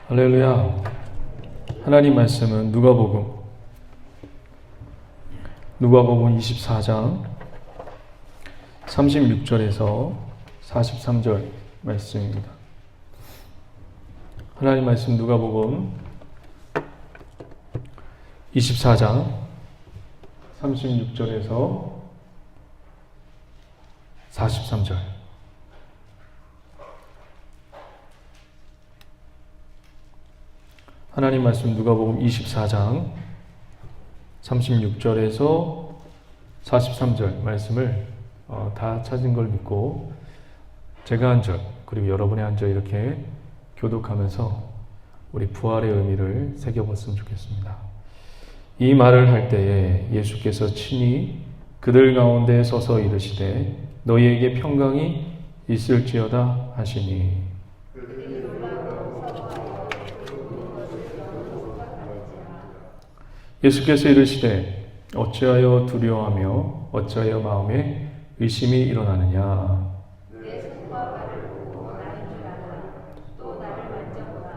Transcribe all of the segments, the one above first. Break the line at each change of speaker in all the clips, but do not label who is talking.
할렐루야. 하나님 말씀은 누가복음 24장 36절에서 43절 말씀입니다. 하나님 말씀 누가복음 24장 36절에서 43절. 하나님 말씀 누가복음 24장 36절에서 43절 말씀을 다 찾은 걸 믿고 제가 한 절 그리고 여러분의 한 절 이렇게 교독하면서 우리 부활의 의미를 새겨봤으면 좋겠습니다. 이 말을 할 때에 예수께서 친히 그들 가운데 서서 이르시되 너희에게 평강이 있을지어다 하시니 예수께서 이르시되 어찌하여 두려워하며 어찌하여 마음에 의심이 일어나느냐.
내 손과 발을 보고 나는 줄 알아. 또 나를 만져보라.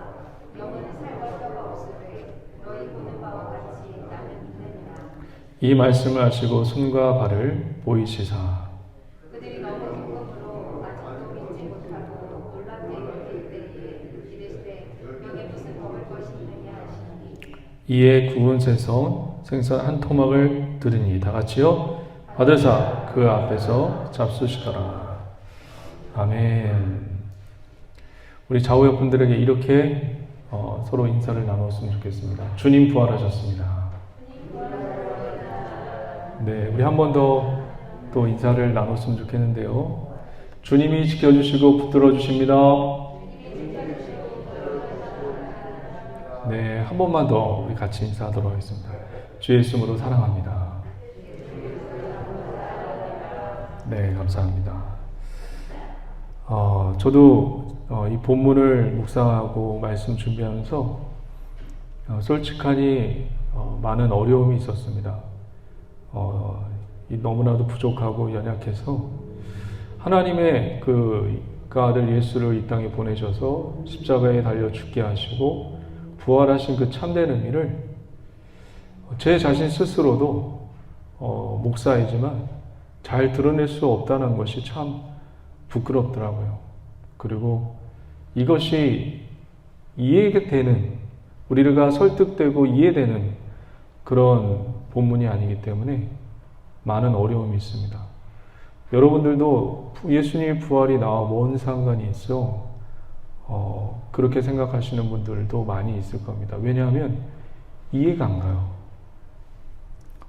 영혼은 살과 뼈가 없으되 너희 보는 바와 같이 나는 믿느니라.
이 말씀을 하시고 손과 발을 보이시사
그들이 너무 기쁨으로 아직도 믿지 못하고 놀랍게 여길 때에 이르시되 여기 무슨 먹을 것이 있느냐 하시니
이에 구운 생선 한 토막을 들으니 다 같이요 받으사 그 앞에서 잡수시더라. 아멘. 우리 좌우옆 분들에게 이렇게 서로 인사를 나눴으면 좋겠습니다. 주님 부활하셨습니다. 네, 우리 한 번 더 또 인사를 나눴으면 좋겠는데요. 주님이 지켜주시고 붙들어 주십니다. 네, 한 번만 더 우리 같이 인사하도록 하겠습니다. 주 예수님으로 사랑합니다. 네, 감사합니다. 저도 이 본문을 묵상하고 말씀 준비하면서 솔직하니 많은 어려움이 있었습니다. 너무나도 부족하고 연약해서 하나님의 그 아들 예수를 이 땅에 보내셔서 십자가에 달려 죽게 하시고 부활하신 그 참된 의미를 제 자신 스스로도 목사이지만 잘 드러낼 수 없다는 것이 참 부끄럽더라고요. 그리고 이것이 이해되는, 우리가 설득되고 이해되는 그런 본문이 아니기 때문에 많은 어려움이 있습니다. 여러분들도 예수님의 부활이 나와 뭔 상관이 있어? 그렇게 생각하시는 분들도 많이 있을 겁니다. 왜냐하면 이해가 안 가요.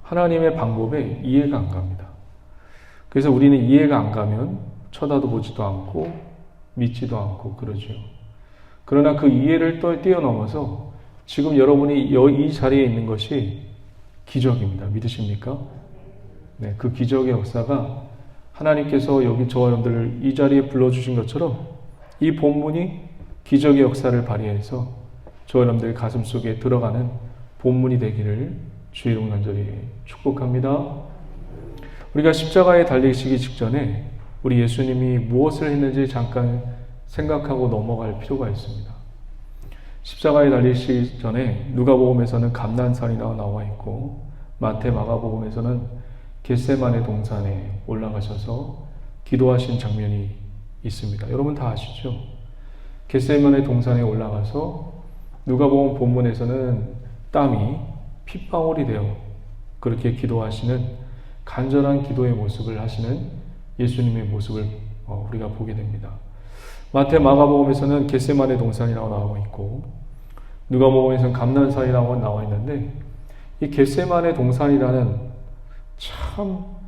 하나님의 방법에 이해가 안 갑니다. 그래서 우리는 이해가 안 가면 쳐다도 보지도 않고 믿지도 않고 그러죠. 그러나 그 이해를 또 뛰어넘어서 지금 여러분이 이 자리에 있는 것이 기적입니다. 믿으십니까? 네, 그 기적의 역사가 하나님께서 여기 저와 여러분들을 이 자리에 불러주신 것처럼 이 본문이 기적의 역사를 발휘해서 저와 여러분들 가슴 속에 들어가는 본문이 되기를 주의 이름 간절히 축복합니다. 우리가 십자가에 달리시기 직전에 우리 예수님이 무엇을 했는지 잠깐 생각하고 넘어갈 필요가 있습니다. 십자가에 달리시기 전에 누가복음에서는 감난산이라고 나와 있고 마태 마가복음에서는 겟세마네 동산에 올라가셔서 기도하신 장면이 있습니다. 여러분 다 아시죠? 겟세마네 동산에 올라가서 누가복음 본문에서는 땀이 핏방울이 되어 그렇게 기도하시는 간절한 기도의 모습을 하시는 예수님의 모습을 우리가 보게 됩니다. 마태 마가복음에서는 겟세마네 동산이라고 나와 있고 누가복음에서는 감난산이라고 나와 있는데 이 겟세마네 동산이라는 참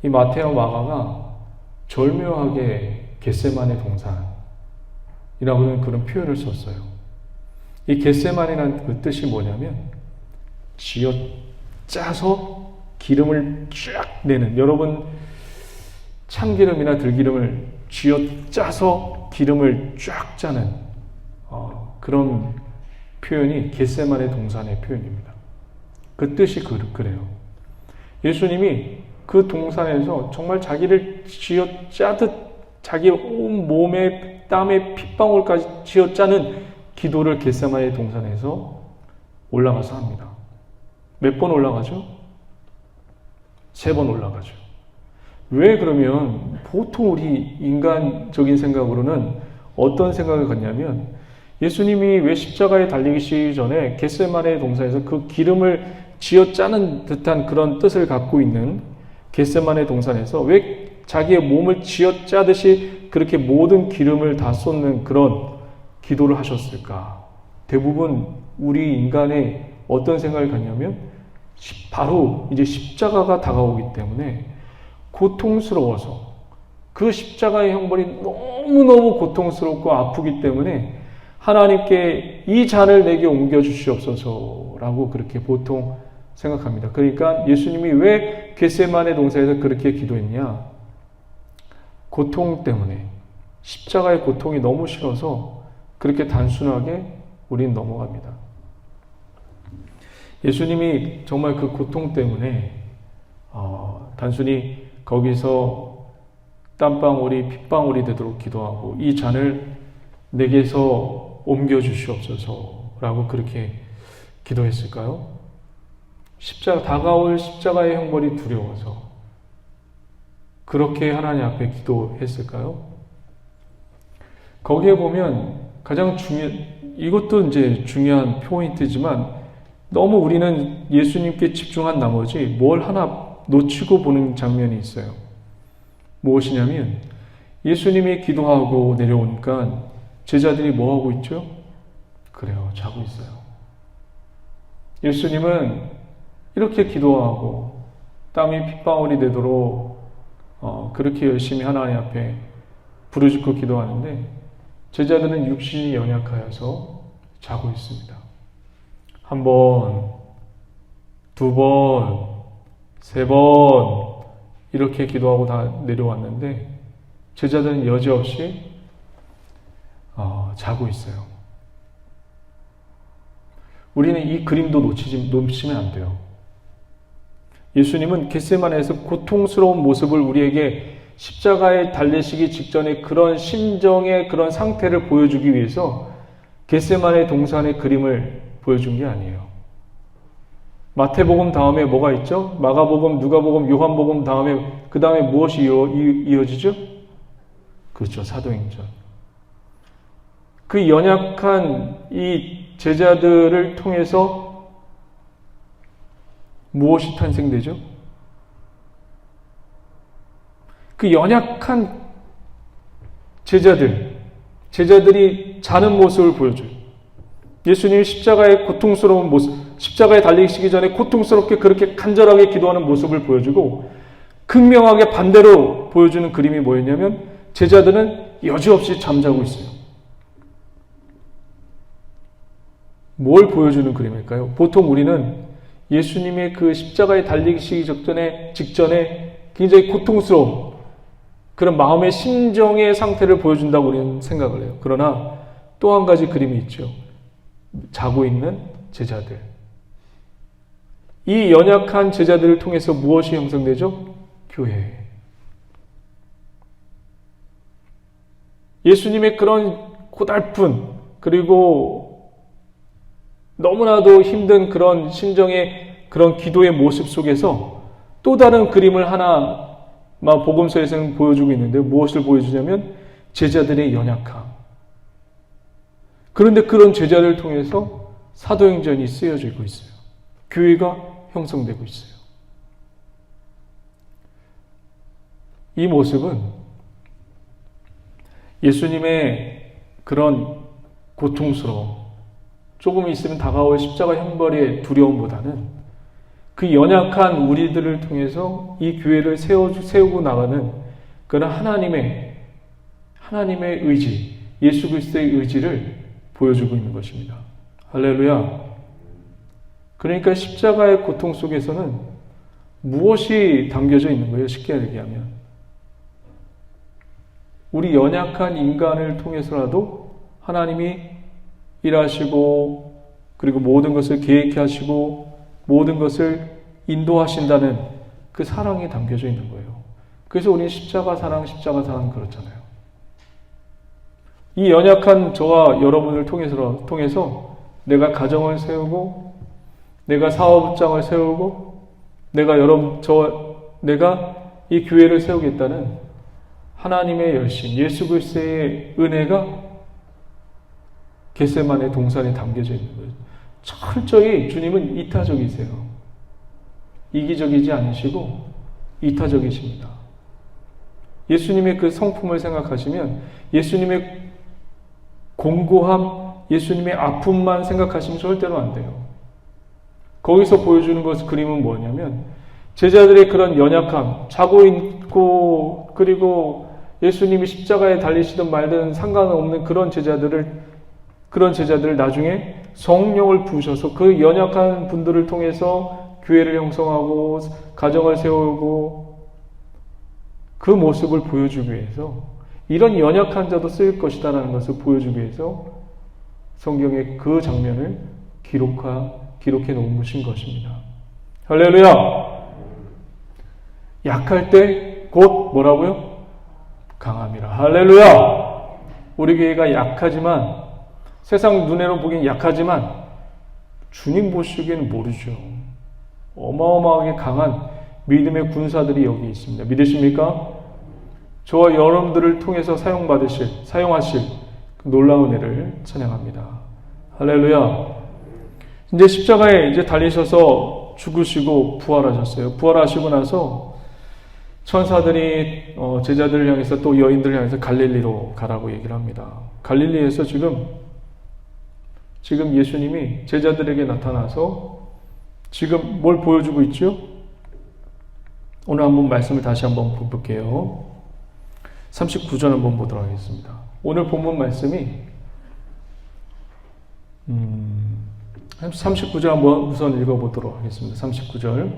이 마태와 마가가 절묘하게 겟세마네 동산이라고 하는 그런 표현을 썼어요. 이 겟세마네라는 그 뜻이 뭐냐면 쥐어 짜서 기름을 쫙 내는, 여러분 참기름이나 들기름을 쥐어 짜서 기름을 쫙 짜는 그런 표현이 겟세마네 동산의 표현입니다. 그 뜻이 그래요. 예수님이 그 동산에서 정말 자기를 쥐어 짜듯 자기 온 몸에 땀에 핏방울까지 쥐어 짜는 기도를 겟세마네 동산에서 올라가서 합니다. 몇 번 올라가죠? 3번 올라가죠. 왜 그러면 보통 우리 인간적인 생각으로는 어떤 생각을 갖냐면 예수님이 왜 십자가에 달리시기 전에 겟세마네 동산에서 그 기름을 쥐어 짜는 듯한 그런 뜻을 갖고 있는 겟세마네 동산에서 왜 자기의 몸을 쥐어 짜듯이 그렇게 모든 기름을 다 쏟는 그런 기도를 하셨을까? 대부분 우리 인간의 어떤 생각을 갖냐면 바로 이제 십자가가 다가오기 때문에 고통스러워서 그 십자가의 형벌이 너무너무 고통스럽고 아프기 때문에 하나님께 이 잔을 내게 옮겨 주시옵소서라고 그렇게 보통 생각합니다. 그러니까 예수님이 왜 겟세마네 동산에서 그렇게 기도했냐? 고통 때문에 십자가의 고통이 너무 싫어서 그렇게 단순하게 우린 넘어갑니다. 예수님이 정말 그 고통 때문에 단순히 거기서 땀방울이 핏방울이 되도록 기도하고 이 잔을 내게서 옮겨 주시옵소서라고 그렇게 기도했을까요? 다가올 십자가의 형벌이 두려워서 그렇게 하나님 앞에 기도했을까요? 거기에 보면 가장 이것도 이제 중요한 포인트지만 너무 우리는 예수님께 집중한 나머지 뭘 하나 놓치고 보는 장면이 있어요. 무엇이냐면 예수님이 기도하고 내려오니까 제자들이 뭐 하고 있죠? 그래요, 자고 있어요. 예수님은 이렇게 기도하고 땀이 핏방울이 되도록 그렇게 열심히 하나님 앞에 부르짖고 기도하는데 제자들은 육신이 연약하여서 자고 있습니다. 1번, 2번, 3번 이렇게 기도하고 다 내려왔는데 제자들은 여지없이 자고 있어요. 우리는 이 그림도 놓치면 안 돼요. 예수님은 겟세마네에서 고통스러운 모습을 우리에게 십자가에 달리시기 직전에 그런 심정의 그런 상태를 보여주기 위해서 겟세마네 동산의 그림을 보여준 게 아니에요. 마태복음 다음에 뭐가 있죠? 마가복음, 누가복음, 요한복음 다음에 그 다음에 무엇이 이어지죠? 그렇죠. 사도행전. 그 연약한 이 제자들을 통해서 무엇이 탄생되죠? 그 연약한 제자들이 자는 모습을 보여줘요. 예수님이 십자가의 고통스러운 모습, 십자가에 달리시기 전에 고통스럽게 그렇게 간절하게 기도하는 모습을 보여주고 극명하게 반대로 보여주는 그림이 뭐였냐면 제자들은 여지없이 잠자고 있어요. 뭘 보여주는 그림일까요? 보통 우리는 예수님의 그 십자가에 달리시기 직전에 굉장히 고통스러운 그런 마음의 심정의 상태를 보여준다고 우리는 생각을 해요. 그러나 또 한 가지 그림이 있죠. 자고 있는 제자들. 이 연약한 제자들을 통해서 무엇이 형성되죠? 교회. 예수님의 그런 고달픈 그리고 너무나도 힘든 그런 심정의 그런 기도의 모습 속에서 또 다른 그림을 하나 복음서에서는 보여주고 있는데 무엇을 보여주냐면 제자들의 연약함. 그런데 그런 제자들을 통해서 사도행전이 쓰여지고 있어요. 교회가 형성되고 있어요. 이 모습은 예수님의 그런 고통스러움, 조금 있으면 다가올 십자가 형벌의 두려움보다는 그 연약한 우리들을 통해서 이 교회를 세우고 나가는 그런 하나님의 의지, 예수 그리스도의 의지를 보여주고 있는 것입니다. 할렐루야. 그러니까 십자가의 고통 속에서는 무엇이 담겨져 있는 거예요? 쉽게 얘기하면 우리 연약한 인간을 통해서라도 하나님이 일하시고 그리고 모든 것을 계획해 하시고 모든 것을 인도하신다는 그 사랑이 담겨져 있는 거예요. 그래서 우리는 십자가 사랑 그렇잖아요. 이 연약한 저와 여러분을 통해서 내가 가정을 세우고, 내가 사업장을 세우고, 내가 이 교회를 세우겠다는 하나님의 열심, 예수 그리스도의 은혜가 겟세마네 동산에 담겨져 있는 거예요. 철저히 주님은 이타적이세요. 이기적이지 않으시고 이타적이십니다. 예수님의 그 성품을 생각하시면 예수님의 공고함, 예수님의 아픔만 생각하시면 절대로 안 돼요. 거기서 보여주는 그림은 뭐냐면 제자들의 그런 연약함, 자고 있고 그리고 예수님이 십자가에 달리시든 말든 상관없는 그런 제자들을 나중에 성령을 부으셔서 그 연약한 분들을 통해서 교회를 형성하고 가정을 세우고 그 모습을 보여주기 위해서 이런 연약한 자도 쓰일 것이다라는 것을 보여주기 위해서 성경의 그 장면을 기록해 놓으신 것입니다. 할렐루야! 약할 때 곧 뭐라고요? 강함이라. 할렐루야! 우리 교회가 약하지만 세상 눈으로 보기엔 약하지만 주님 보시기에는 모르죠. 어마어마하게 강한 믿음의 군사들이 여기 있습니다. 믿으십니까? 저와 여러분들을 통해서 사용하실 그 놀라운 은혜를 찬양합니다. 할렐루야. 이제 십자가에 이제 달리셔서 죽으시고 부활하셨어요. 부활하시고 나서 천사들이 제자들을 향해서 또 여인들을 향해서 갈릴리로 가라고 얘기를 합니다. 갈릴리에서 지금 예수님이 제자들에게 나타나서 지금 뭘 보여주고 있죠? 오늘 한번 말씀을 다시 한번 볼게요. 39절 한번 보도록 하겠습니다. 오늘 본문 말씀이 39절 한번 우선 읽어보도록 하겠습니다. 39절.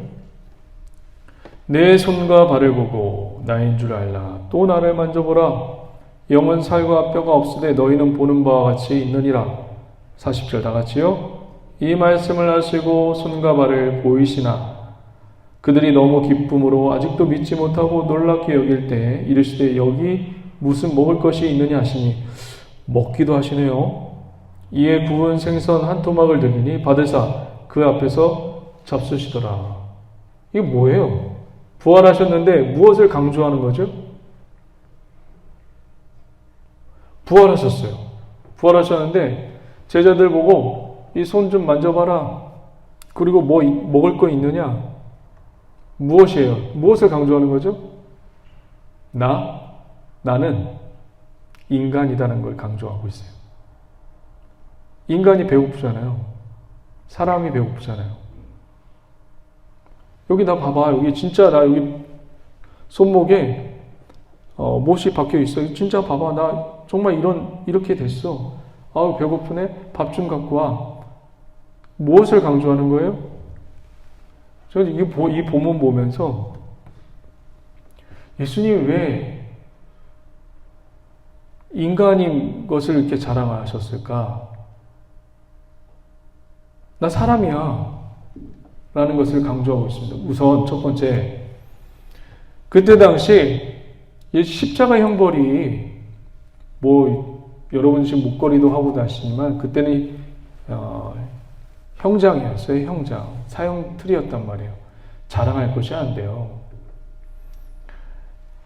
내 손과 발을 보고 나인 줄 알라. 또 나를 만져보라. 영은 살과 뼈가 없으되 너희는 보는 바와 같이 있느니라. 40절 다 같이요. 이 말씀을 하시고 손과 발을 보이시나 그들이 너무 기쁨으로 아직도 믿지 못하고 놀랍게 여길 때 이르시되 여기 무슨 먹을 것이 있느냐 하시니 먹기도 하시네요. 이에 구운 생선 한 토막을 드리니 받으사 그 앞에서 잡수시더라. 이게 뭐예요? 부활하셨는데 무엇을 강조하는 거죠? 부활하셨어요. 부활하셨는데 제자들 보고 이 손 좀 만져봐라. 그리고 뭐 먹을 거 있느냐? 무엇이에요? 무엇을 강조하는 거죠? 나는 인간이라는 걸 강조하고 있어요. 인간이 배고프잖아요. 사람이 배고프잖아요. 여기 나 봐봐. 여기 진짜 나 여기 손목에 못이 박혀 있어. 진짜 봐봐. 나 정말 이렇게 됐어. 아우 배고프네. 밥 좀 갖고 와. 무엇을 강조하는 거예요? 저는 이 본문 보면서 예수님이 왜 인간인 것을 이렇게 자랑하셨을까? 나 사람이야. 라는 것을 강조하고 있습니다. 우선 첫 번째, 그때 당시 십자가 형벌이 여러분 지금 목걸이도 하고 다니시지만 그때는 형장이었어요. 형장. 사형 틀이었단 말이에요. 자랑할 것이 안 돼요.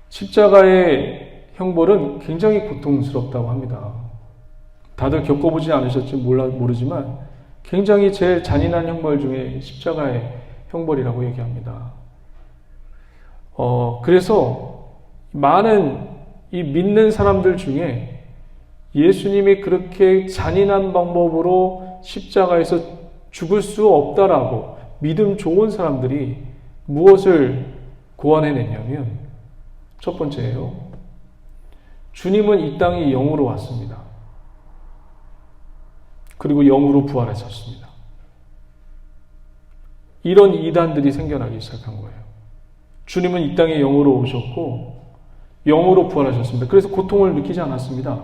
십자가의 형벌은 굉장히 고통스럽다고 합니다. 다들 겪어보지 않으셨지 모르지만 굉장히 제일 잔인한 형벌 중에 십자가의 형벌이라고 얘기합니다. 그래서 많은 이 믿는 사람들 중에 예수님이 그렇게 잔인한 방법으로 십자가에서 죽을 수 없다라고 믿음 좋은 사람들이 무엇을 고안해냈냐면 첫 번째예요. 주님은 이 땅에 영으로 왔습니다. 그리고 영으로 부활하셨습니다. 이런 이단들이 생겨나기 시작한 거예요. 주님은 이 땅에 영으로 오셨고 영으로 부활하셨습니다. 그래서 고통을 느끼지 않았습니다.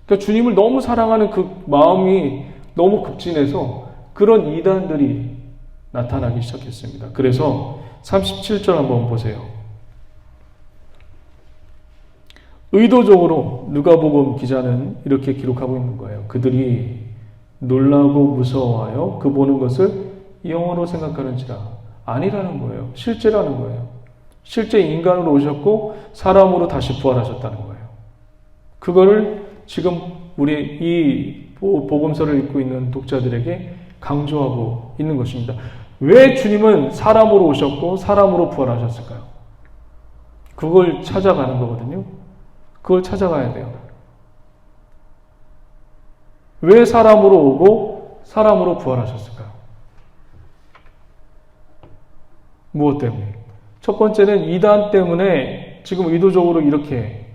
그러니까 주님을 너무 사랑하는 그 마음이 너무 급진해서 그런 이단들이 나타나기 시작했습니다. 그래서 37절 한번 보세요. 의도적으로 누가복음 기자는 이렇게 기록하고 있는 거예요. 그들이 놀라고 무서워하여 그 보는 것을 영어로 생각하는지라. 아니라는 거예요. 실제라는 거예요. 실제 인간으로 오셨고 사람으로 다시 부활하셨다는 거예요. 그거를 지금 우리 이 복음서를 읽고 있는 독자들에게 강조하고 있는 것입니다. 왜 주님은 사람으로 오셨고 사람으로 부활하셨을까요? 그걸 찾아가는 거거든요. 그걸 찾아가야 돼요. 왜 사람으로 오고 사람으로 부활하셨을까요? 무엇 때문에? 첫 번째는 이단 때문에 지금 의도적으로 이렇게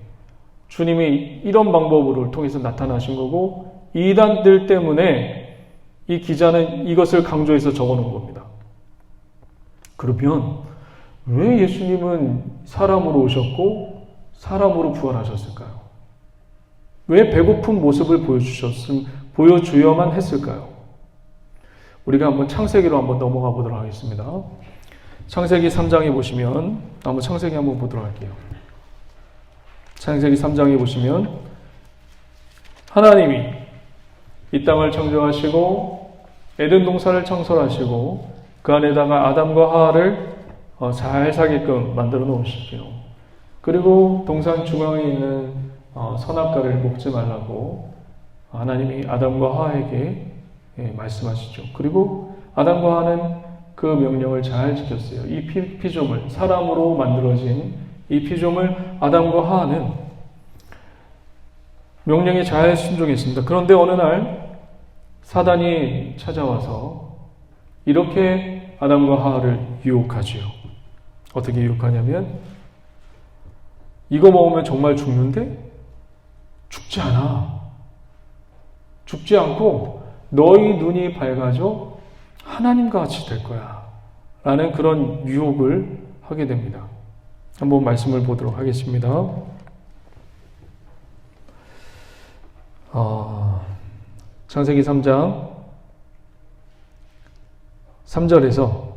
주님이 이런 방법을 통해서 나타나신 거고, 이단들 때문에 이 기자는 이것을 강조해서 적어놓은 겁니다. 그러면 왜 예수님은 사람으로 오셨고 사람으로 부활하셨을까요? 왜 배고픈 모습을 보여주어야만 했을까요? 우리가 한번 창세기로 한번 넘어가 보도록 하겠습니다. 창세기 3장에 보시면, 한번 창세기 한번 보도록 할게요. 창세기 3장에 보시면 하나님이 이 땅을 창조하시고 에덴 동산을 창설하시고 그 안에다가 아담과 하와를 잘 살게끔 만들어 놓으시죠. 그리고 동산 중앙에 있는 선악과를 먹지 말라고 하나님이 아담과 하와에게 말씀하시죠. 그리고 아담과 하와는 그 명령을 잘 지켰어요. 이 피조물, 사람으로 만들어진 이 피조물 아담과 하와는 명령에 잘 순종했습니다. 그런데 어느 날 사단이 찾아와서 이렇게 아담과 하와를 유혹하지요. 어떻게 유혹하냐면, 이거 먹으면 정말 죽는데? 죽지 않아. 죽지 않고 너희 눈이 밝아져 하나님과 같이 될 거야. 라는 그런 유혹을 하게 됩니다. 한번 말씀을 보도록 하겠습니다. 창세기 3장 3절에서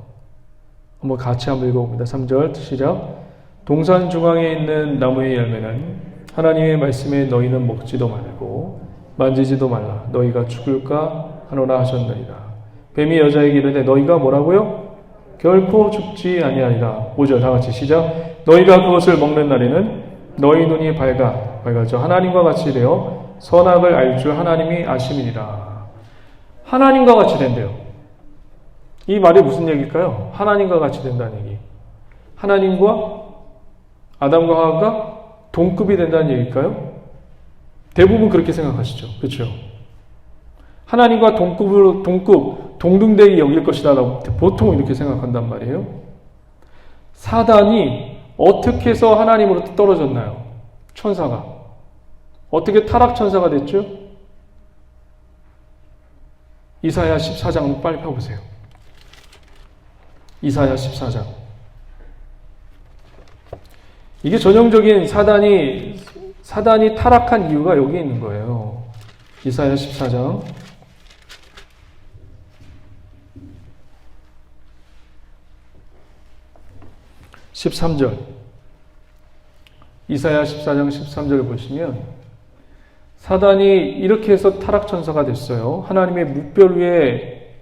한번 같이 한번 읽어봅니다. 3절 시작. 동산 중앙에 있는 나무의 열매는 하나님의 말씀에 너희는 먹지도 말고 만지지도 말라. 너희가 죽을까 하노라 하셨느니라. 뱀이 여자에게 이르되 너희가 뭐라고요? 결코 죽지 아니하리라. 5절 다 같이 시작. 너희가 그것을 먹는 날에는 너희 눈이 밝아져 하나님과 같이 되어 선악을 알 줄 하나님이 아심이니라. 하나님과 같이 된대요. 이 말이 무슨 얘기일까요? 하나님과 같이 된다는 얘기. 하나님과 아담과 하와가 동급이 된다는 얘기일까요? 대부분 그렇게 생각하시죠. 그렇죠? 하나님과 동등되게 여길 것이다라고 보통 이렇게 생각한단 말이에요. 사단이 어떻게 해서 하나님으로부터 떨어졌나요? 천사가. 어떻게 타락천사가 됐죠? 이사야 14장 빨리 펴보세요. 이사야 14장. 이게 전형적인 사단이 타락한 이유가 여기 있는 거예요. 이사야 14장. 13절. 이사야 14장 13절을 보시면 사단이 이렇게 해서 타락천사가 됐어요. 하나님의 묵별 위에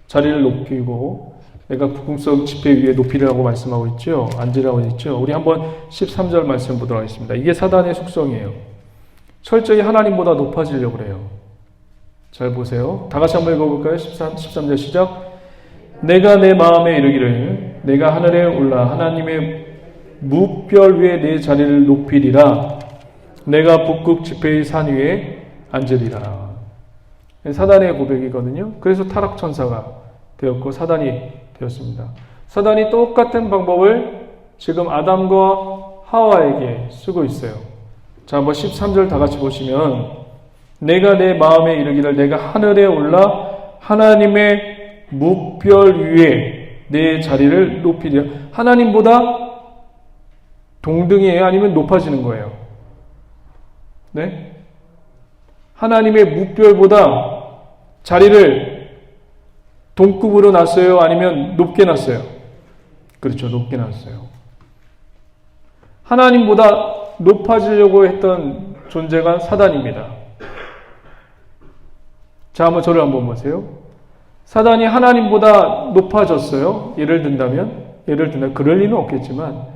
자리를 높이고 내가 북극성 지폐 위에 높이라고 말씀하고 있죠. 앉으라고 있죠. 우리 한번 13절 말씀 보도록 하겠습니다. 이게 사단의 속성이에요. 철저히 하나님보다 높아지려고 그래요. 잘 보세요. 다 같이 한번 읽어볼까요? 13절 시작. 내가 내 마음에 이르기를 내가 하늘에 올라 하나님의 묵별 위에 내 자리를 높이리라. 내가 북극 지폐의 산 위에 앉으리라. 사단의 고백이거든요. 그래서 타락천사가 되었고 사단이 되었습니다. 사단이 똑같은 방법을 지금 아담과 하와에게 쓰고 있어요. 자, 한번 13절 다 같이 보시면 내가 내 마음에 이르기를 내가 하늘에 올라 하나님의 묵별 위에 내 자리를 높이리라. 하나님보다 동등이에요? 아니면 높아지는 거예요? 네? 하나님의 묵별보다 자리를 동급으로 놨어요? 아니면 높게 놨어요? 그렇죠. 높게 놨어요. 하나님보다 높아지려고 했던 존재가 사단입니다. 자, 한번 저를 한번 보세요. 사단이 하나님보다 높아졌어요. 예를 든다면 그럴 리는 없겠지만,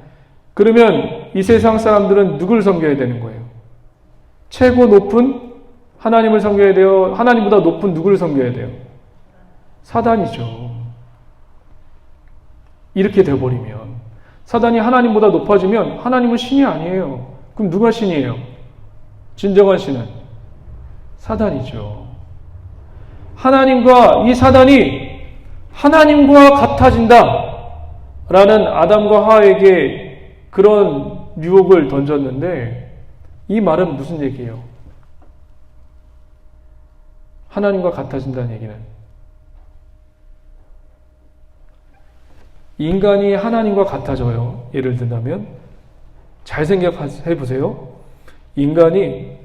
그러면 이 세상 사람들은 누굴 섬겨야 되는 거예요? 최고 높은 하나님을 섬겨야 돼요? 하나님보다 높은 누구를 섬겨야 돼요? 사단이죠. 이렇게 돼버리면, 사단이 하나님보다 높아지면 하나님은 신이 아니에요. 그럼 누가 신이에요? 진정한 신은 사단이죠. 하나님과 이 사단이 하나님과 같아진다 라는 아담과 하와에게 그런 유혹을 던졌는데, 이 말은 무슨 얘기예요? 하나님과 같아진다는 얘기는 인간이 하나님과 같아져요. 예를 든다면 잘 생각해 보세요. 인간이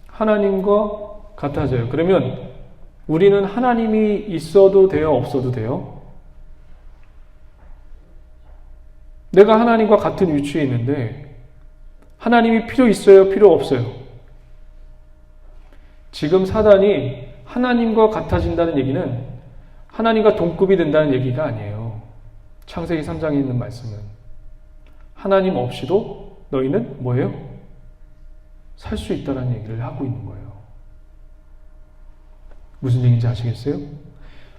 하나님과 같아져요. 그러면 우리는 하나님이 있어도 돼요? 없어도 돼요? 내가 하나님과 같은 위치에 있는데 하나님이 필요 있어요? 필요 없어요? 지금 사단이 하나님과 같아진다는 얘기는 하나님과 동급이 된다는 얘기가 아니에요. 창세기 3장에 있는 말씀은 하나님 없이도 너희는 뭐예요? 살 수 있다는 얘기를 하고 있는 거예요. 무슨 얘기인지 아시겠어요?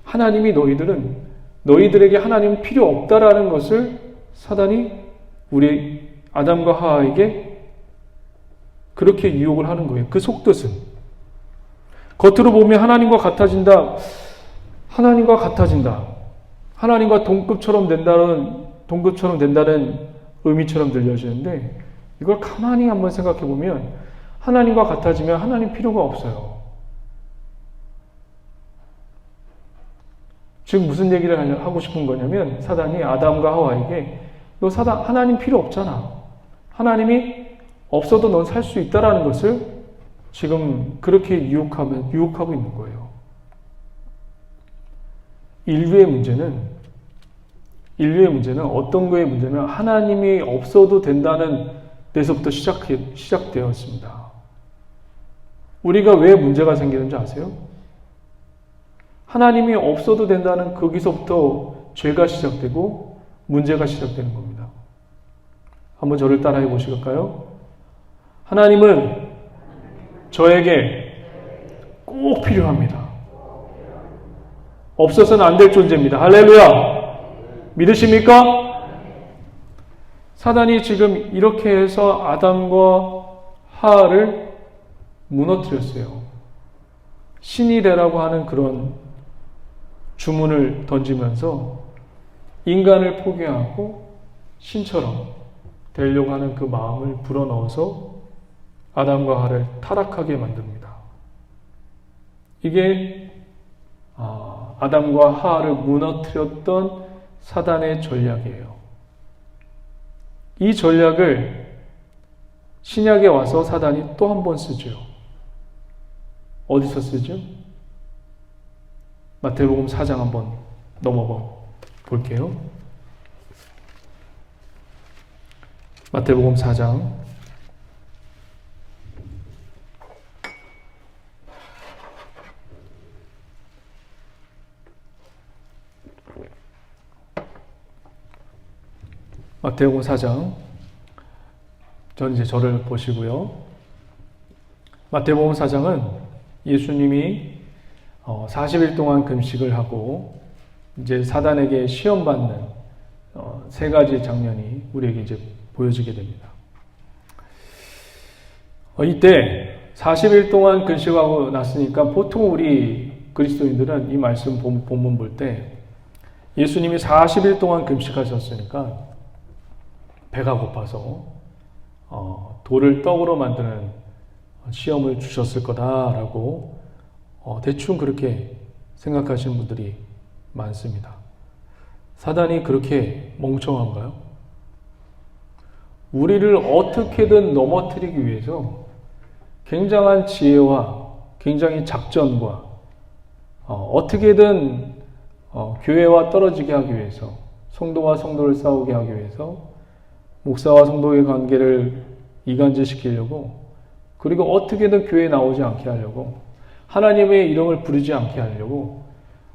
하나님이 너희들에게 하나님은 필요 없다라는 것을 사단이 우리 아담과 하와에게 그렇게 유혹을 하는 거예요. 그 속뜻은 겉으로 보면 하나님과 같아진다. 하나님과 동급처럼 된다는 의미처럼 들려지는데, 이걸 가만히 한번 생각해 보면 하나님과 같아지면 하나님 필요가 없어요. 지금 무슨 얘기를 하고 싶은 거냐면, 사단이 아담과 하와에게 너 하나님 필요 없잖아. 하나님이 없어도 넌 살 수 있다라는 것을 지금 그렇게 유혹하고 있는 거예요. 인류의 문제는 어떤 거의 문제는 하나님이 없어도 된다는 데서부터 시작되었습니다. 우리가 왜 문제가 생기는지 아세요? 하나님이 없어도 된다는 거기서부터 죄가 시작되고 문제가 시작되는 겁니다. 한번 저를 따라해 보실까요? 하나님은 저에게 꼭 필요합니다. 없어서는 안 될 존재입니다. 할렐루야! 믿으십니까? 사단이 지금 이렇게 해서 아담과 하와를 무너뜨렸어요. 신이 되라고 하는 그런 주문을 던지면서 인간을 포기하고 신처럼 되려고 하는 그 마음을 불어넣어서 아담과 하와를 타락하게 만듭니다. 이게 아담과 하와를 무너뜨렸던 사단의 전략이에요. 이 전략을 신약에 와서 사단이 또 한 번 쓰죠. 어디서 쓰죠? 마태복음 4장 한번 넘어가 볼게요. 마태복음 4장 4장 전 이제 저를 보시고요. 마태복음 4장은 예수님이 40일 동안 금식을 하고 이제 사단에게 시험받는 세 가지 장면이 우리에게 이제 보여지게 됩니다. 이때 40일 동안 금식하고 났으니까 보통 우리 그리스도인들은 이 말씀 본문 볼 때 예수님이 40일 동안 금식하셨으니까 배가 고파서 돌을 떡으로 만드는 시험을 주셨을 거다라고 대충 그렇게 생각하시는 분들이 많습니다. 사단이 그렇게 멍청한가요? 우리를 어떻게든 넘어뜨리기 위해서 굉장한 지혜와 굉장히 작전과 어떻게든 교회와 떨어지게 하기 위해서, 성도와 성도를 싸우게 하기 위해서 목사와 성도의 관계를 이간질시키려고, 그리고 어떻게든 교회에 나오지 않게 하려고, 하나님의 이름을 부르지 않게 하려고,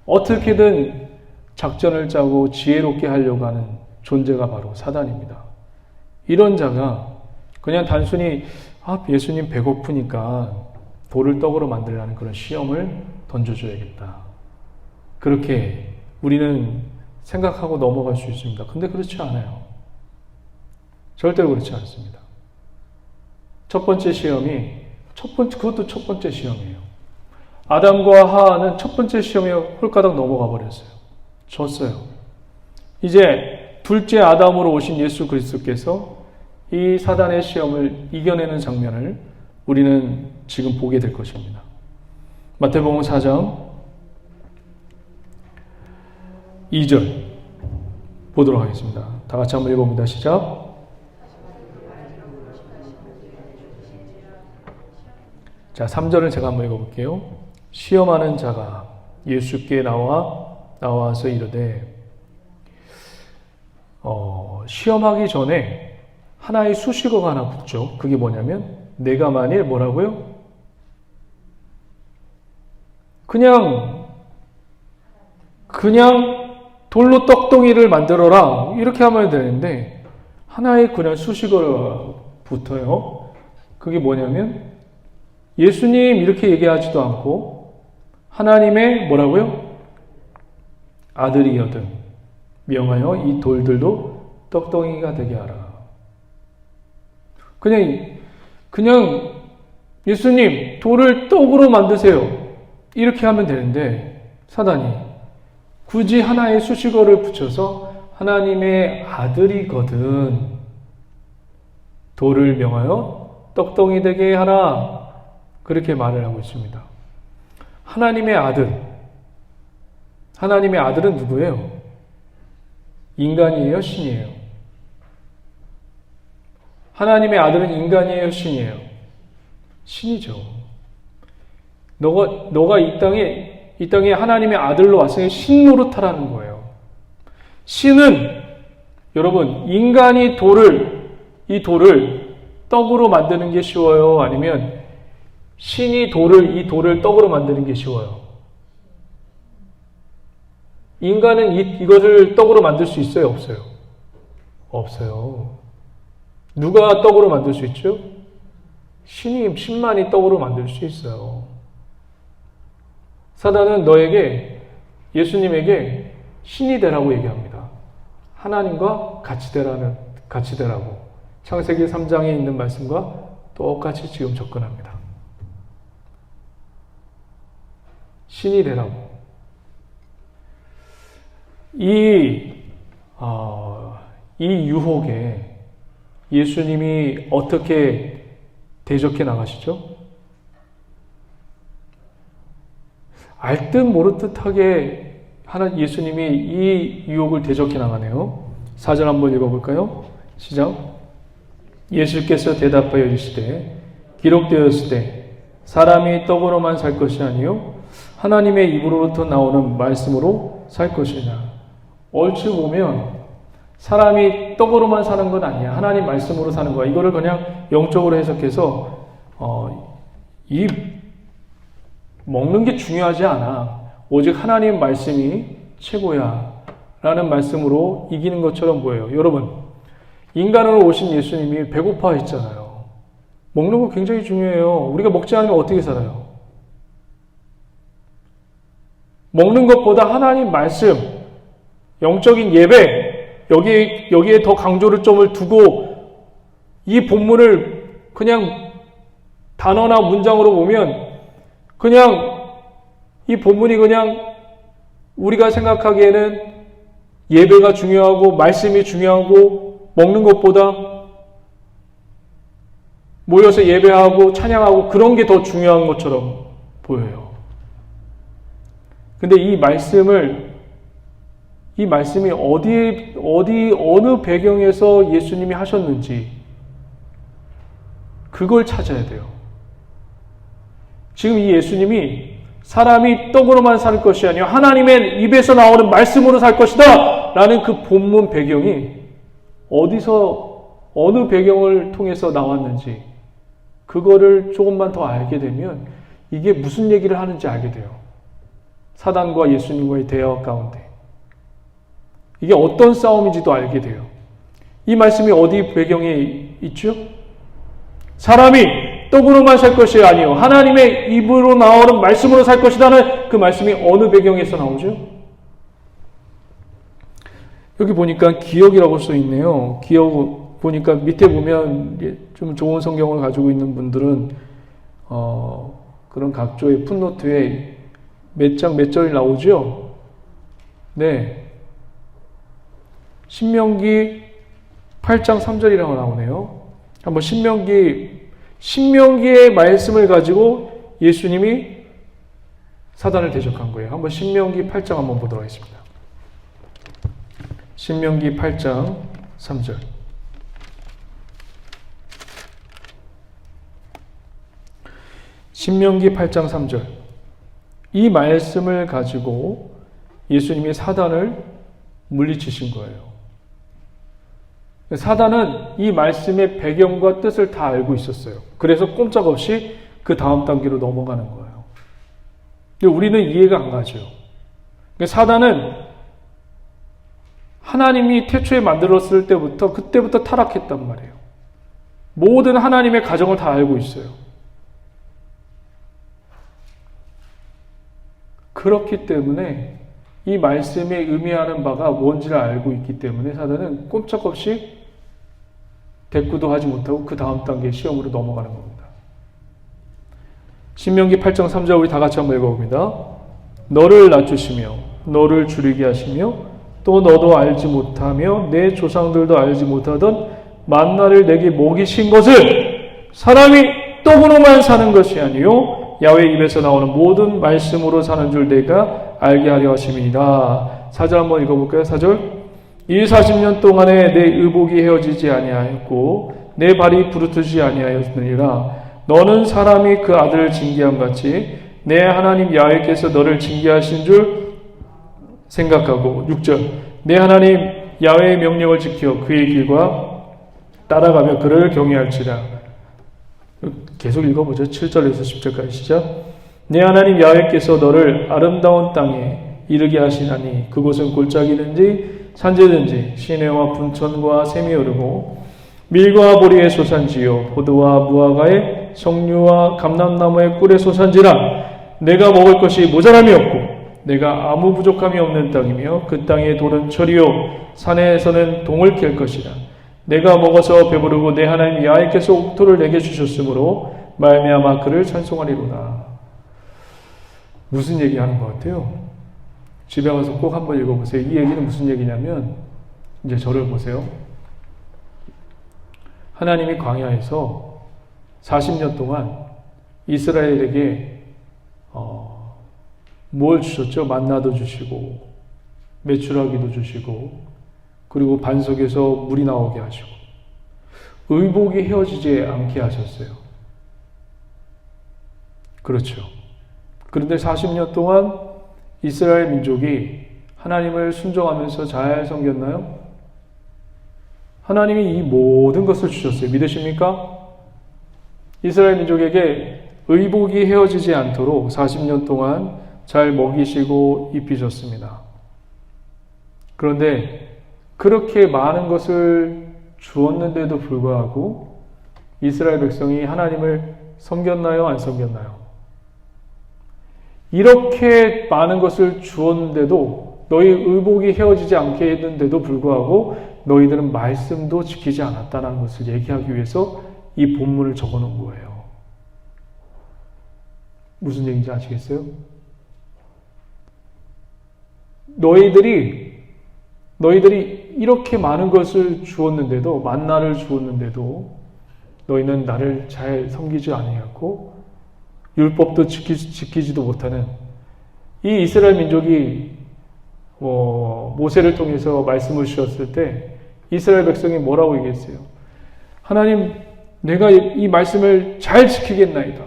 어떻게든 작전을 짜고 지혜롭게 하려고 하는 존재가 바로 사단입니다. 이런 자가 그냥 단순히 예수님 배고프니까 돌을 떡으로 만들라는 그런 시험을 던져줘야겠다, 그렇게 우리는 생각하고 넘어갈 수 있습니다. 근데 그렇지 않아요. 절대로 그렇지 않습니다. 첫 번째 시험이 그것도 첫 번째 시험이에요. 아담과 하와는 첫 번째 시험에 홀가닥 넘어가 버렸어요. 졌어요. 이제 둘째 아담으로 오신 예수 그리스도께서 이 사단의 시험을 이겨내는 장면을 우리는 지금 보게 될 것입니다. 마태복음 4장 2절 보도록 하겠습니다. 다 같이 한번 읽어봅니다. 시작. 자, 3절을 제가 한번 읽어볼게요. 시험하는 자가 예수께 나와서 이르되, 시험하기 전에 하나의 수식어가 하나 붙죠. 그게 뭐냐면, 내가 만일 뭐라고요? 그냥 돌로 떡덩이를 만들어라, 이렇게 하면 되는데 하나의 그냥 수식어가 붙어요. 그게 뭐냐면, 예수님 이렇게 얘기하지도 않고 하나님의 뭐라고요? 아들이여든 명하여 이 돌들도 떡덩이가 되게 하라. 그냥 예수님 돌을 떡으로 만드세요, 이렇게 하면 되는데 사단이 굳이 하나의 수식어를 붙여서 하나님의 아들이거든 돌을 명하여 떡덩이 되게 하라, 그렇게 말을 하고 있습니다. 하나님의 아들은 누구예요? 인간이에요? 신이에요? 하나님의 아들은 인간이에요? 신이에요? 신이죠. 너가 이 땅에 하나님의 아들로 왔으니 신 노릇하라는 거예요. 신은, 여러분, 인간이 이 돌을 떡으로 만드는 게 쉬워요? 아니면 신이 이 돌을 떡으로 만드는 게 쉬워요? 인간은 이것을 떡으로 만들 수 있어요? 없어요? 없어요. 누가 떡으로 만들 수 있죠? 신만이 떡으로 만들 수 있어요. 사단은 예수님에게 신이 되라고 얘기합니다. 하나님과 같이 되라고. 창세기 3장에 있는 말씀과 똑같이 지금 접근합니다. 신이 되라고. 이 유혹에 예수님이 어떻게 대적해 나가시죠? 알듯 모르듯하게 예수님이 이 유혹을 대적해 나가네요. 4절 한번 읽어볼까요? 시작. 예수께서 대답하여 이르시되 기록되었으되 사람이 떡으로만 살 것이 아니요 하나님의 입으로부터 나오는 말씀으로 살 것이냐. 얼추 보면 사람이 떡으로만 사는 건 아니야, 하나님 말씀으로 사는 거야, 이거를 그냥 영적으로 해석해서 이 먹는 게 중요하지 않아, 오직 하나님 말씀이 최고야 라는 말씀으로 이기는 것처럼 보여요. 여러분, 인간으로 오신 예수님이 배고파 했잖아요. 먹는 거 굉장히 중요해요. 우리가 먹지 않으면 어떻게 살아요? 먹는 것보다 하나님 말씀, 영적인 예배, 여기에 더 강조를 점을 두고 이 본문을 그냥 단어나 문장으로 보면 그냥 이 본문이 그냥 우리가 생각하기에는 예배가 중요하고 말씀이 중요하고 먹는 것보다 모여서 예배하고 찬양하고 그런 게 더 중요한 것처럼 보여요. 근데 이 말씀이 어느 배경에서 예수님이 하셨는지 그걸 찾아야 돼요. 지금 이 예수님이 사람이 떡으로만 살 것이 아니라 하나님의 입에서 나오는 말씀으로 살 것이다 라는 그 본문 배경이 어디서 어느 배경을 통해서 나왔는지 그거를 조금만 더 알게 되면 이게 무슨 얘기를 하는지 알게 돼요. 사단과 예수님과의 대화 가운데 이게 어떤 싸움인지도 알게 돼요. 이 말씀이 어디 배경에 있죠? 사람이 떡으로만 살 것이 아니요 하나님의 입으로 나오는 말씀으로 살 것이라는 그 말씀이 어느 배경에서 나오죠? 여기 보니까 기억이라고 써 있네요. 기억 보니까 밑에 보면 좀 좋은 성경을 가지고 있는 분들은 그런 각조의 풋노트에 몇 장 몇 절이 나오죠? 네. 신명기 8장 3절이라고 나오네요. 한번 신명기의 말씀을 가지고 예수님이 사단을 대적한 거예요. 한번 신명기 8장 한번 보도록 하겠습니다. 신명기 8장 3절. 신명기 8장 3절. 이 말씀을 가지고 예수님이 사단을 물리치신 거예요. 사단은 이 말씀의 배경과 뜻을 다 알고 있었어요. 그래서 꼼짝없이 그 다음 단계로 넘어가는 거예요. 근데 우리는 이해가 안 가죠. 사단은 하나님이 태초에 만들었을 때부터 그때부터 타락했단 말이에요. 모든 하나님의 가정을 다 알고 있어요. 그렇기 때문에 이 말씀에 의미하는 바가 뭔지를 알고 있기 때문에 사단은 꼼짝없이 대꾸도 하지 못하고 그 다음 단계 시험으로 넘어가는 겁니다. 신명기 8장 3절 우리 다 같이 한번 읽어봅니다. 너를 낮추시며 너를 줄이게 하시며 또 너도 알지 못하며 내 조상들도 알지 못하던 만나를 내게 먹이신 것을 사람이 떡으로만 사는 것이 아니요 야훼 입에서 나오는 모든 말씀으로 사는 줄 내가 알게 하려 하심이니라. 4절 한번 읽어볼까요? 4절. 이 40년 동안에 내 의복이 헤어지지 아니하였고 내 발이 부르트지 아니하였느니라. 너는 사람이 그 아들을 징계함 같이 내 하나님 야훼께서 너를 징계하신 줄 생각하고 6절. 내 하나님 야훼의 명령을 지켜 그의 길과 따라가며 그를 경외할지라. 계속 읽어보죠. 7절에서 10절까지 시작. 내 하나님 야훼께서 너를 아름다운 땅에 이르게 하시나니 그곳은 골짜기든지 산지든지 시내와 분천과 샘이 흐르고 밀과 보리의 소산지요 포도와 무화과의 석류와 감람나무의 꿀의 소산지라. 내가 먹을 것이 모자람이 없고 내가 아무 부족함이 없는 땅이며 그 땅의 돌은 철이요 산에서는 동을 캘 것이라. 내가 먹어서 배부르고 내 하나님 야훼께서 옥토를 내게 주셨으므로 말미암아 그를 찬송하리로다. 무슨 얘기하는 것 같아요? 집에 가서 꼭 한번 읽어보세요. 이 얘기는 무슨 얘기냐면 이제 저를 보세요. 하나님이 광야에서 40년 동안 이스라엘에게 뭘 주셨죠? 만나도 주시고 메추라기도 주시고 그리고 반석에서 물이 나오게 하시고 의복이 헤어지지 않게 하셨어요. 그렇죠. 그런데 40년 동안 이스라엘 민족이 하나님을 순종하면서 잘 섬겼나요? 하나님이 이 모든 것을 주셨어요. 믿으십니까? 이스라엘 민족에게 의복이 헤어지지 않도록 40년 동안 잘 먹이시고 입히셨습니다. 그런데 그렇게 많은 것을 주었는데도 불구하고 이스라엘 백성이 하나님을 섬겼나요? 안 섬겼나요? 이렇게 많은 것을 주었는데도 너희 의복이 헤어지지 않게 했는데도 불구하고 너희들은 말씀도 지키지 않았다는 것을 얘기하기 위해서 이 본문을 적어놓은 거예요. 무슨 얘기인지 아시겠어요? 너희들이 이렇게 많은 것을 주었는데도 만나를 주었는데도 너희는 나를 잘 섬기지 아니하고 율법도 지키지도 못하는 이 이스라엘 민족이 모세를 통해서 말씀을 주셨을 때 이스라엘 백성이 뭐라고 얘기했어요? 하나님, 내가 이 말씀을 잘 지키겠나이다.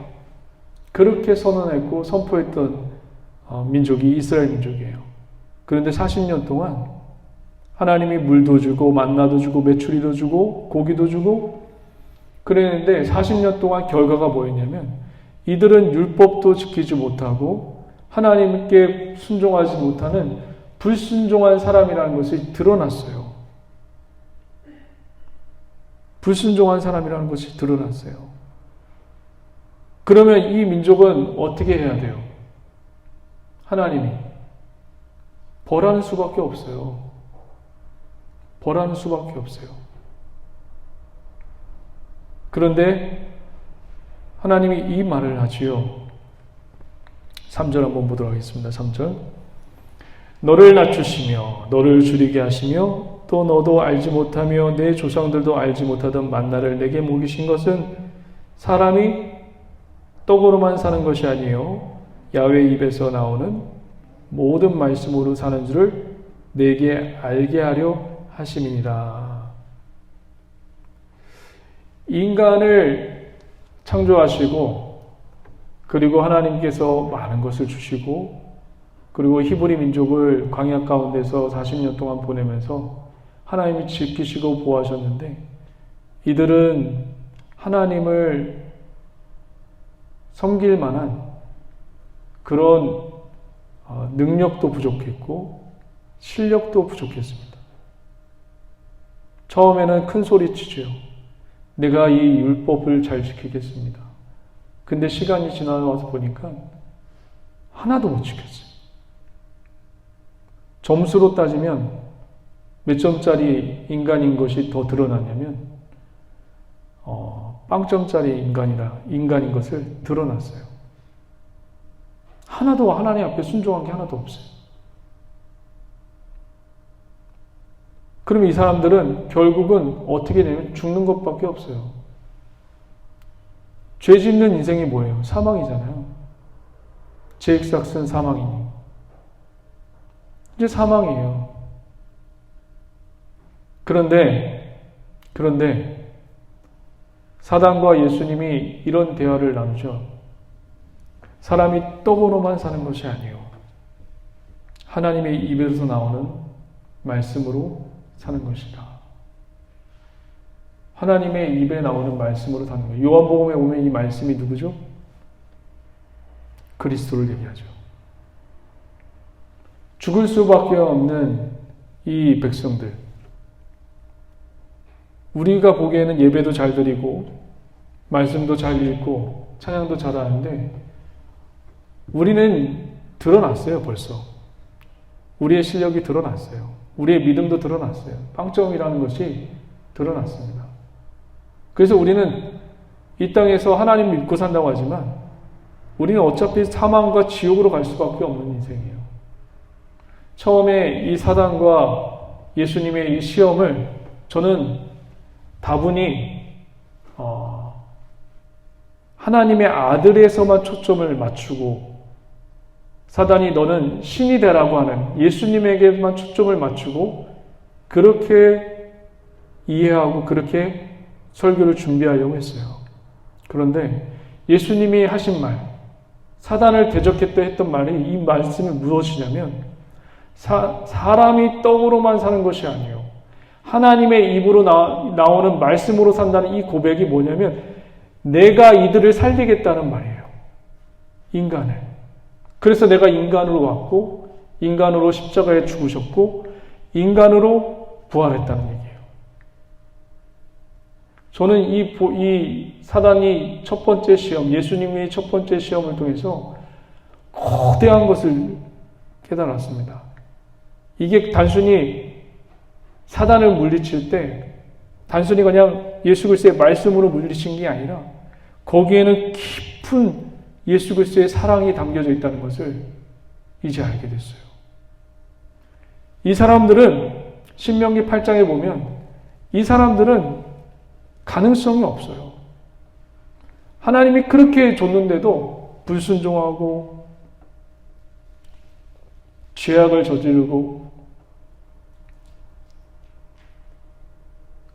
그렇게 선언했고 선포했던 민족이 이스라엘 민족이에요. 그런데 40년 동안 하나님이 물도 주고 만나도 주고 메추리도 주고 고기도 주고 그랬는데 40년 동안 결과가 뭐였냐면 이들은 율법도 지키지 못하고 하나님께 순종하지 못하는 불순종한 사람이라는 것이 드러났어요. 불순종한 사람이라는 것이 드러났어요. 그러면 이 민족은 어떻게 해야 돼요? 하나님이 벌하는 수밖에 없어요. 벌하는 수밖에 없어요. 그런데 하나님이 이 말을 하지요. 3절 한번 보도록 하겠습니다. 3절. 너를 낮추시며 너를 줄이게 하시며 또 너도 알지 못하며 내 조상들도 알지 못하던 만나를 내게 먹이신 것은 사람이 떡으로만 사는 것이 아니요 야훼 입에서 나오는 모든 말씀으로 사는 줄을 내게 알게 하려 하심이니라. 인간을 창조하시고 그리고 하나님께서 많은 것을 주시고 그리고 히브리 민족을 광야 가운데서 40년 동안 보내면서 하나님이 지키시고 보호하셨는데 이들은 하나님을 섬길 만한 그런 능력도 부족했고 실력도 부족했습니다. 처음에는 큰 소리치죠. 내가 이 율법을 잘 지키겠습니다. 근데 시간이 지나와서 보니까 하나도 못 지켰어요. 점수로 따지면 몇 점짜리 인간인 것이 더 드러나냐면 빵점짜리 인간인 것을 드러났어요. 하나도 하나님 앞에 순종한 게 하나도 없어요. 그럼 이 사람들은 결국은 어떻게 되면 죽는 것밖에 없어요. 죄 짓는 인생이 뭐예요? 사망이잖아요. 죄익삭슨 사망이니. 이제 사망이에요. 그런데 사단과 예수님이 이런 대화를 나누죠. 사람이 떡으로만 사는 것이 아니에요. 하나님의 입에서 나오는 말씀으로 사는 것이다. 하나님의 입에 나오는 말씀으로 사는 거예요. 요한복음에 보면 이 말씀이 누구죠? 그리스도를 얘기하죠. 죽을 수밖에 없는 이 백성들. 우리가 보기에는 예배도 잘 드리고 말씀도 잘 읽고 찬양도 잘하는데 우리는 드러났어요. 벌써. 우리의 실력이 드러났어요. 우리의 믿음도 드러났어요. 빵점이라는 것이 드러났습니다. 그래서 우리는 이 땅에서 하나님 믿고 산다고 하지만 우리는 어차피 사망과 지옥으로 갈 수밖에 없는 인생이에요. 처음에 이 사단과 예수님의 이 시험을 저는 다분히 하나님의 아들에서만 초점을 맞추고 사단이 너는 신이 되라고 하는 예수님에게만 초점을 맞추고 그렇게 이해하고 그렇게 설교를 준비하려고 했어요. 그런데 예수님이 하신 말, 사단을 대적했다 했던 말이 이 말씀이 무엇이냐면 사람이 떡으로만 사는 것이 아니에요. 하나님의 입으로 나오는 말씀으로 산다는 이 고백이 뭐냐면 내가 이들을 살리겠다는 말이에요. 인간을. 그래서 내가 인간으로 왔고 인간으로 십자가에 죽으셨고 인간으로 부활했다는 얘기예요. 저는 이 사단이 첫 번째 시험, 예수님이 첫 번째 시험을 통해서 거대한 것을 깨달았습니다. 이게 단순히 사단을 물리칠 때 단순히 그냥 예수 그리스도의 말씀으로 물리친 게 아니라 거기에는 깊은 예수 그리스도의 사랑이 담겨져 있다는 것을 이제 알게 됐어요. 이 사람들은 신명기 8장에 보면 이 사람들은 가능성이 없어요. 하나님이 그렇게 줬는데도 불순종하고 죄악을 저지르고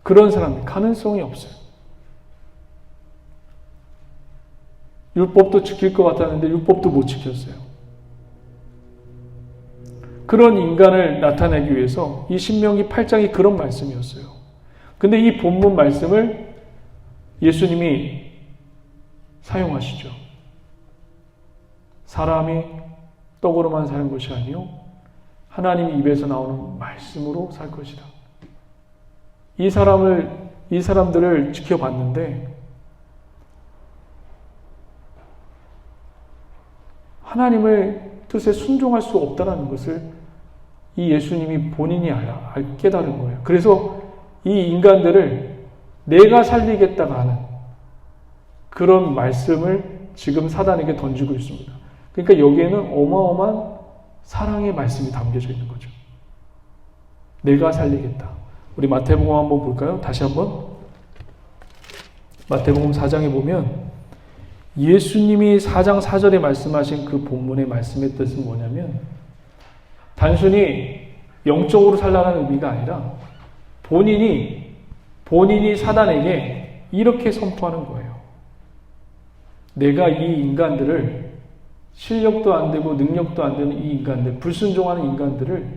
그런 사람이 가능성이 없어요. 율법도 지킬 것 같았는데 율법도 못 지켰어요. 그런 인간을 나타내기 위해서 이 신명기 8장이 그런 말씀이었어요. 근데 이 본문 말씀을 예수님이 사용하시죠. 사람이 떡으로만 사는 것이 아니요 하나님 입에서 나오는 말씀으로 살 것이다. 이 사람들을 지켜봤는데 하나님의 뜻에 순종할 수 없다는 것을 이 예수님이 본인이 깨달은 거예요. 그래서 이 인간들을 내가 살리겠다가 하는 그런 말씀을 지금 사단에게 던지고 있습니다. 그러니까 여기에는 어마어마한 사랑의 말씀이 담겨져 있는 거죠. 내가 살리겠다. 우리 마태복음 한번 볼까요? 다시 한번. 마태복음 4장에 보면 예수님이 4장 4절에 말씀하신 그 본문의 말씀의 뜻은 뭐냐면 단순히 영적으로 살라는 의미가 아니라 본인이 사단에게 이렇게 선포하는 거예요. 내가 이 인간들을 실력도 안 되고 능력도 안 되는 이 인간들, 불순종하는 인간들을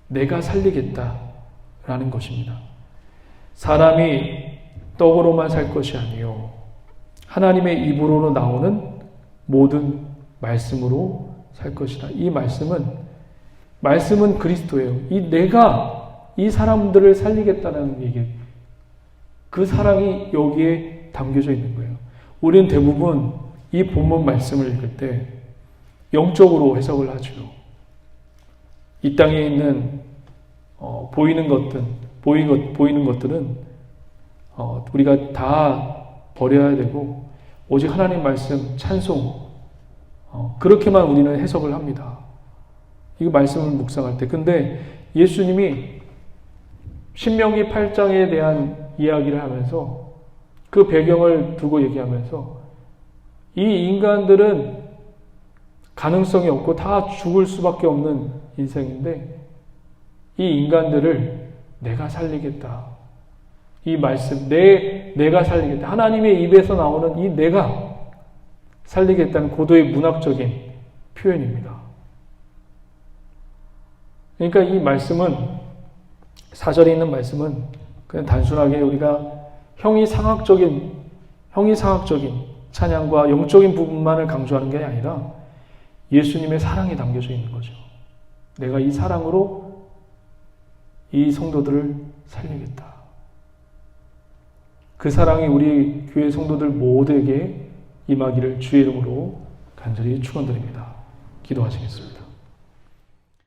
내가 살리겠다라는 것입니다. 사람이 떡으로만 살 것이 아니요 하나님의 입으로 나오는 모든 말씀으로 살 것이다. 이 말씀은 그리스도예요. 내가 이 사람들을 살리겠다는 얘기, 그 사랑이 여기에 담겨져 있는 거예요. 우리는 대부분 이 본문 말씀을 읽을 때 영적으로 해석을 하죠. 이 땅에 있는 보이는 것들은 우리가 다 버려야 되고 오직 하나님 말씀 찬송 그렇게만 우리는 해석을 합니다. 이 말씀을 묵상할 때. 근데 예수님이 신명기 8장에 대한 이야기를 하면서 그 배경을 두고 얘기하면서 이 인간들은 가능성이 없고 다 죽을 수밖에 없는 인생인데 이 인간들을 내가 살리겠다. 이 말씀, 내가 살리겠다. 하나님의 입에서 나오는 이 내가 살리겠다는 고도의 문학적인 표현입니다. 그러니까 이 말씀은, 4절에 있는 말씀은 그냥 단순하게 우리가 형이상학적인 찬양과 영적인 부분만을 강조하는 게 아니라 예수님의 사랑이 담겨져 있는 거죠. 내가 이 사랑으로 이 성도들을 살리겠다. 그 사랑이 우리 교회 성도들 모두에게 임하기를 주의 이름으로 간절히 축원드립니다. 기도하시겠습니다.